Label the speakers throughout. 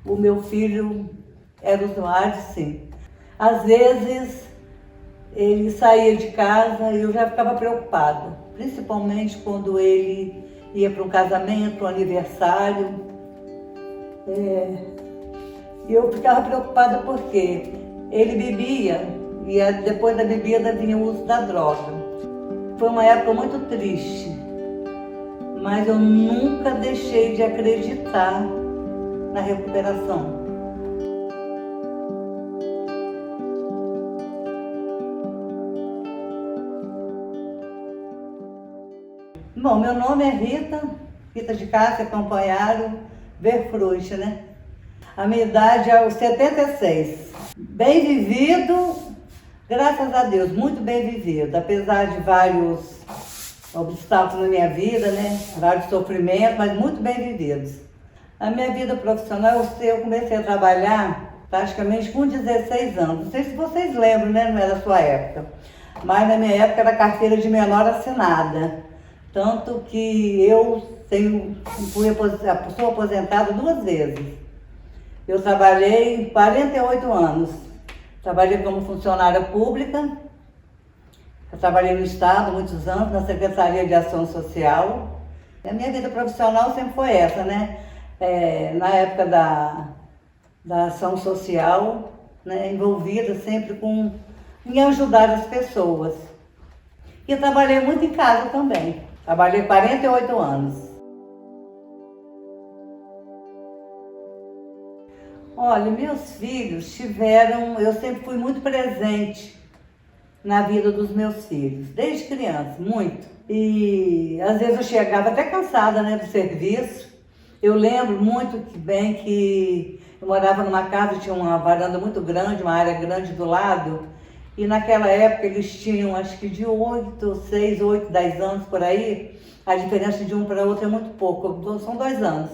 Speaker 1: O meu filho era usuário, sim. Às vezes, ele saía de casa e eu já ficava preocupada, principalmente quando ele ia para um casamento, um aniversário. E eu ficava preocupada porque ele bebia e depois da bebida vinha o uso da droga. Foi uma época muito triste, mas eu nunca deixei de acreditar na recuperação. Bom, meu nome é Rita de Cássia Campanharo Verfrucht, né? A minha idade é os 76. Bem vivido, graças a Deus, muito bem vivido, apesar de vários obstáculos na minha vida, né? Vários sofrimentos, mas muito bem vividos. A minha vida profissional, eu comecei a trabalhar praticamente com 16 anos. Não sei se vocês lembram, né? Não é da sua época. Mas na minha época era carteira de menor assinada. Tanto que eu sou aposentada 2 vezes. Eu trabalhei 48 anos. Trabalhei como funcionária pública. Eu trabalhei no Estado muitos anos, na Secretaria de Ação Social. A minha vida profissional sempre foi essa, né? Na época da ação social, né? Envolvida sempre em ajudar as pessoas. E eu trabalhei muito em casa também. Trabalhei 48 anos. Olha, meus filhos eu sempre fui muito presente na vida dos meus filhos, desde criança, muito. E às vezes eu chegava até cansada, né, do serviço. Eu lembro muito bem que eu morava numa casa, tinha uma varanda muito grande, uma área grande do lado. E naquela época eles tinham, acho que de 6, 8, 10 anos por aí. A diferença de um para outro é muito pouco, são 2 anos.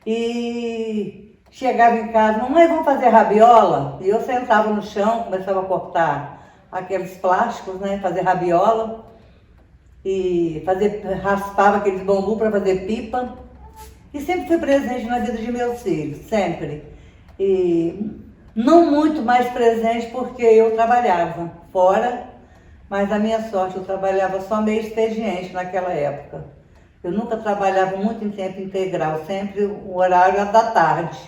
Speaker 1: E chegava em casa, mamãe, vamos fazer rabiola? E eu sentava no chão, começava a cortar aqueles plásticos, né, fazer rabiola. E raspava aqueles bambu para fazer pipa. E sempre fui presente na vida de meus filhos, sempre. E não muito mais presente porque eu trabalhava fora, mas a minha sorte, eu trabalhava só meio expediente naquela época. Eu nunca trabalhava muito em tempo integral, sempre o horário era da tarde.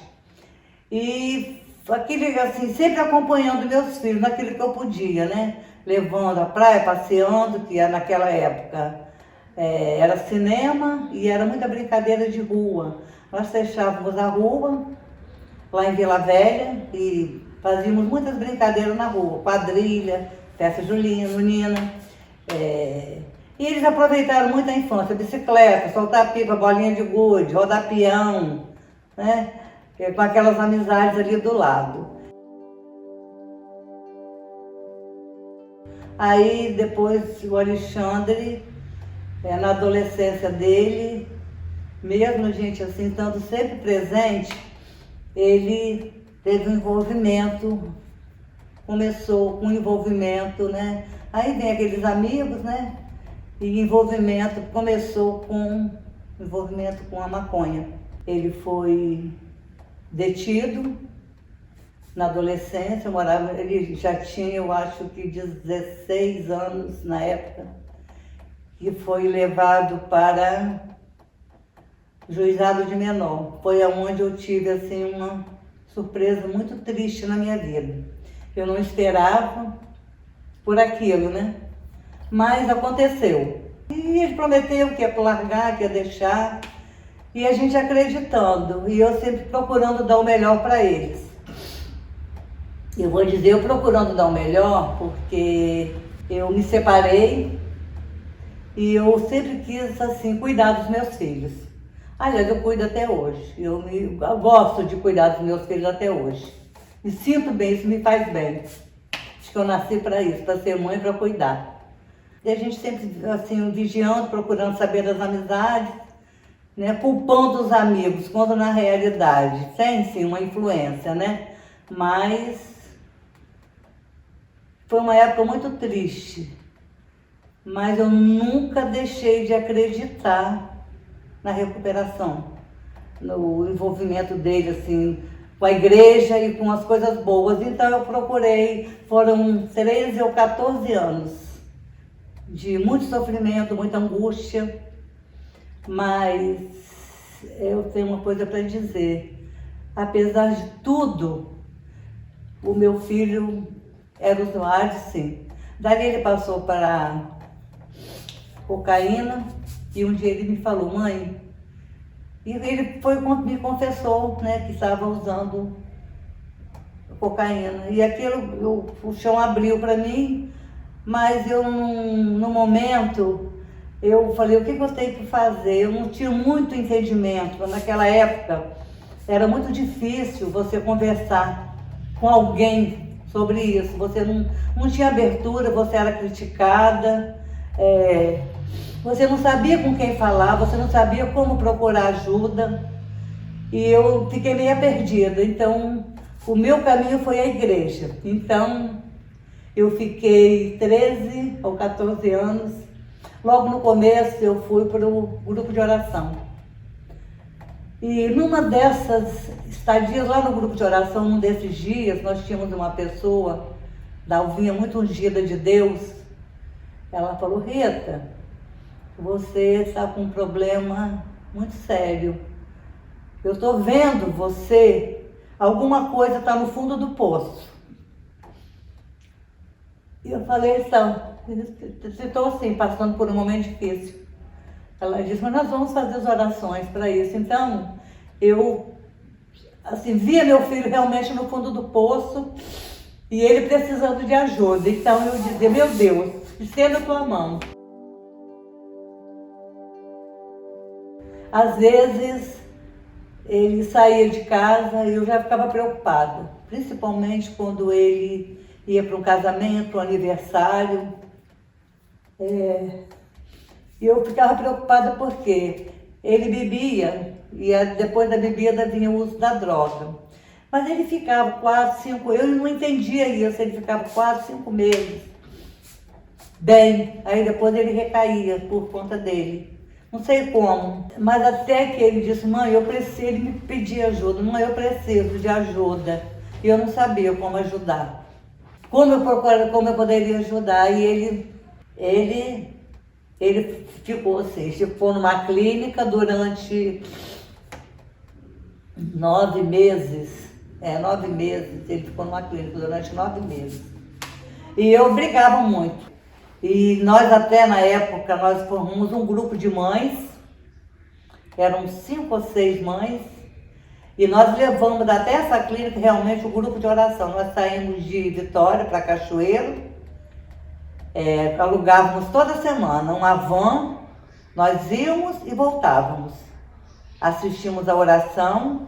Speaker 1: E assim, sempre acompanhando meus filhos naquilo que eu podia, né? Levando à praia, passeando, que naquela época era cinema e era muita brincadeira de rua. Nós fechávamos a rua lá em Vila Velha e fazíamos muitas brincadeiras na rua, quadrilha, festa junina. E eles aproveitaram muito a infância, bicicleta, soltar pipa, bolinha de gude, rodar peão, né? Com aquelas amizades ali do lado. Aí depois o Alexandre, na adolescência dele, mesmo a gente assim, estando sempre presente, ele teve um envolvimento, começou com envolvimento, né? Aí vem aqueles amigos, né? E começou com envolvimento com a maconha. Ele foi detido na adolescência, ele já tinha, eu acho que 16 anos na época, e foi levado para juizado de menor. Foi aonde eu tive assim uma surpresa muito triste na minha vida. Eu não esperava por aquilo, né? Mas aconteceu. E ele prometeu que ia largar, que ia deixar, e a gente acreditando, e eu sempre procurando dar o melhor para eles. Eu vou dizer, eu procurando dar o melhor, porque eu me separei e eu sempre quis, assim, cuidar dos meus filhos. Aliás, eu cuido até hoje. Eu gosto de cuidar dos meus filhos até hoje. Me sinto bem, isso me faz bem. Acho que eu nasci para isso, para ser mãe, para cuidar. E a gente sempre, assim, vigiando, procurando saber das amizades, né? Culpando os amigos, quando na realidade tem, sim, uma influência, né? Mas foi uma época muito triste, mas eu nunca deixei de acreditar na recuperação, no envolvimento dele, assim, com a igreja e com as coisas boas. Então eu procurei, foram 13 ou 14 anos de muito sofrimento, muita angústia, mas eu tenho uma coisa para dizer. Apesar de tudo, o meu filho era usuário, sim. Dali ele passou para cocaína e um dia ele me falou, mãe, e ele me confessou, né, que estava usando cocaína. E aquilo, o chão abriu para mim, mas eu, no momento, eu falei, o que eu tenho que fazer? Eu não tinha muito entendimento. Naquela época, era muito difícil você conversar com alguém sobre isso. Você não tinha abertura, você era criticada, você não sabia com quem falar, você não sabia como procurar ajuda. E eu fiquei meio perdida. Então, o meu caminho foi a igreja. Então, eu fiquei 13 ou 14 anos. Logo no começo, eu fui para o grupo de oração. E numa dessas estadias lá no grupo de oração, num desses dias, nós tínhamos uma pessoa, Dalvinha, muito ungida de Deus. Ela falou, Rita, você está com um problema muito sério. Eu estou vendo você, alguma coisa está no fundo do poço. E eu falei, então, estou assim, passando por um momento difícil. Ela disse, mas nós vamos fazer as orações para isso. Então, eu assim, via meu filho realmente no fundo do poço e ele precisando de ajuda. Então, eu dizia, meu Deus, estenda a tua mão. Às vezes, ele saía de casa e eu já ficava preocupada, principalmente quando ele ia para um casamento, um aniversário. E eu ficava preocupada porque ele bebia e depois da bebida vinha o uso da droga. Mas ele ficava 4, 5, eu não entendia isso, ele ficava 4, 5 meses bem, aí depois ele recaía por conta dele. Não sei como, mas até que ele disse, mãe, ele me pedia ajuda, mãe, eu preciso de ajuda. E eu não sabia como ajudar. Como eu poderia ajudar? E ele ficou assim, ficou numa clínica durante 9 meses. 9 meses, ele ficou numa clínica durante 9 meses. E eu brigava muito. E nós até na época, nós formamos um grupo de mães, eram 5 ou 6 mães, e nós levamos até essa clínica realmente o grupo de oração. Nós saímos de Vitória para Cachoeiro, alugávamos toda semana uma van, nós íamos e voltávamos. Assistimos a oração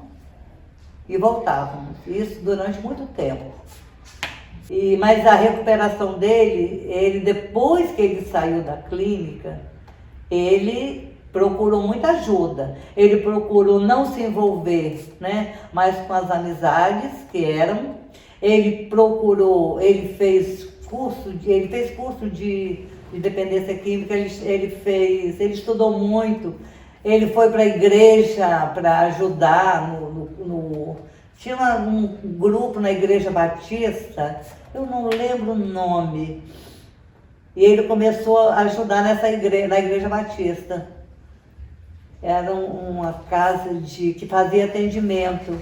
Speaker 1: e voltávamos, isso durante muito tempo. Mas a recuperação dele, ele depois que ele saiu da clínica, ele procurou muita ajuda. Ele procurou não se envolver, né, mais com as amizades que eram. Ele fez curso de dependência química, ele estudou muito. Ele foi para a igreja para ajudar tinha um grupo na Igreja Batista, eu não lembro o nome, e ele começou a ajudar na Igreja Batista. Era uma casa que fazia atendimento.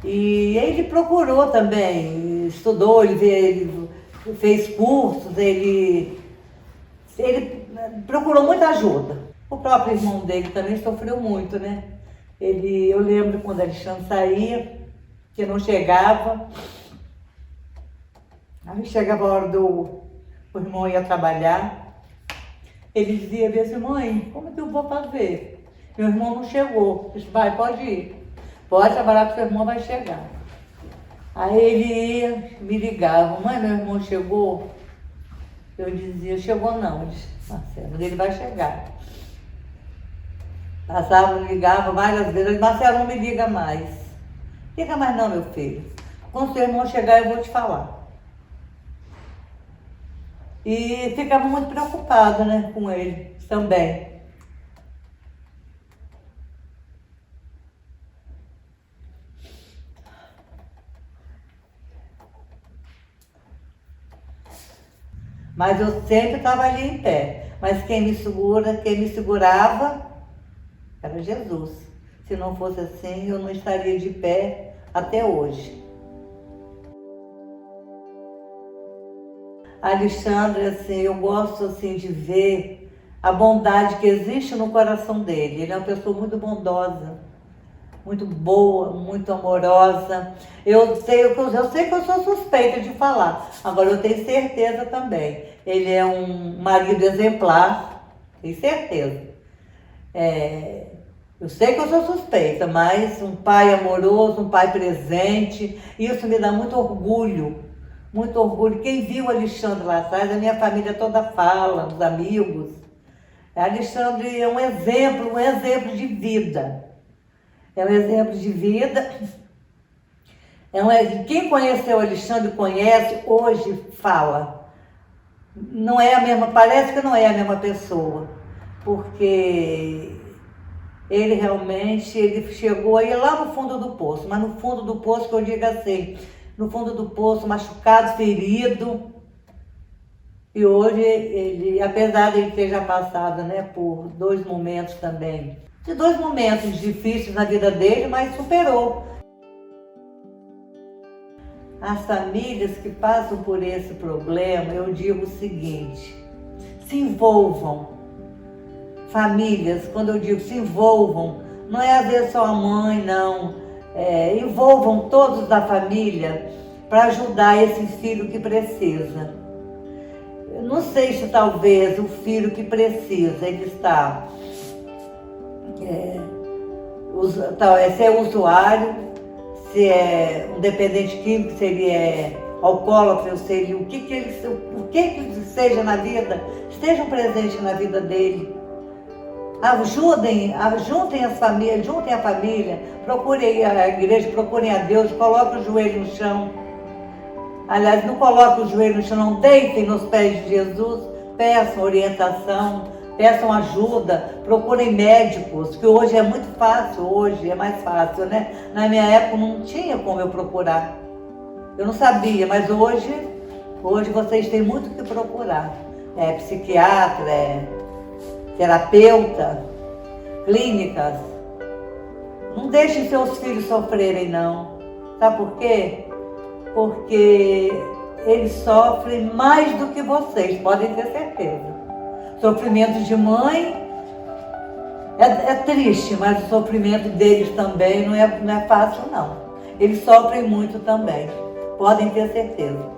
Speaker 1: E ele procurou também, estudou, ele fez cursos, ele procurou muita ajuda. O próprio irmão dele também sofreu muito, né? Eu lembro quando a Alexandre saía, que não chegava. Aí chegava a hora o irmão ia trabalhar. Ele dizia assim, mãe, como que eu vou fazer? Meu irmão não chegou. Eu disse, vai, pode ir. Pode trabalhar que seu irmão vai chegar. Aí ele ia, me ligava, mãe, meu irmão chegou? Eu dizia, chegou não. Ele disse, Marcelo, ele vai chegar. Passava, ligava várias vezes, Marcelo, não me liga mais. Liga mais não, meu filho. Quando seu irmão chegar, eu vou te falar. E ficava muito preocupada, né, com ele também. Mas eu sempre estava ali em pé. Mas quem me segurava era Jesus. Se não fosse assim, eu não estaria de pé até hoje. Alexandre, assim, eu gosto assim de ver a bondade que existe no coração dele. Ele é uma pessoa muito bondosa, muito boa, muito amorosa. Eu sei que eu sou suspeita de falar, agora eu tenho certeza também. Ele é um marido exemplar, tenho certeza. Eu sei que eu sou suspeita, mas um pai amoroso, um pai presente, isso me dá muito orgulho. Muito orgulho. Quem viu o Alexandre lá atrás, a minha família toda fala, os amigos. Alexandre é um exemplo de vida. É um exemplo de vida. Quem conheceu o Alexandre, conhece, hoje fala. Não é a mesma, parece que não é a mesma pessoa. Porque ele realmente, ele chegou aí lá no fundo do poço. Mas no fundo do poço, que eu digo assim, no fundo do poço, machucado, ferido. E hoje, ele, apesar de ele ter já passado, né, por dois momentos também, de dois momentos difíceis na vida dele, mas superou. As famílias que passam por esse problema, eu digo o seguinte, se envolvam. Famílias, quando eu digo se envolvam, não é às vezes só a mãe, não. Envolvam todos da família para ajudar esse filho que precisa. Eu não sei se talvez o filho que precisa, ele está, se é usuário, se é um dependente químico, se ele é alcoólatra, se ele, o que seja na vida, estejam presentes na vida dele. Juntem as famílias, juntem a família, procurem a igreja, procurem a Deus, coloquem o joelho no chão. Aliás, não coloquem o joelho no chão, não deitem nos pés de Jesus, peçam orientação, peçam ajuda, procurem médicos, que hoje é muito fácil, hoje é mais fácil, né? Na minha época não tinha como eu procurar. Eu não sabia, mas hoje vocês têm muito o que procurar. Psiquiatra, terapeuta, clínicas. Não deixem seus filhos sofrerem, não. Sabe por quê? Porque eles sofrem mais do que vocês, podem ter certeza. Sofrimento de mãe é triste, mas o sofrimento deles também não é fácil, não. Eles sofrem muito também, podem ter certeza.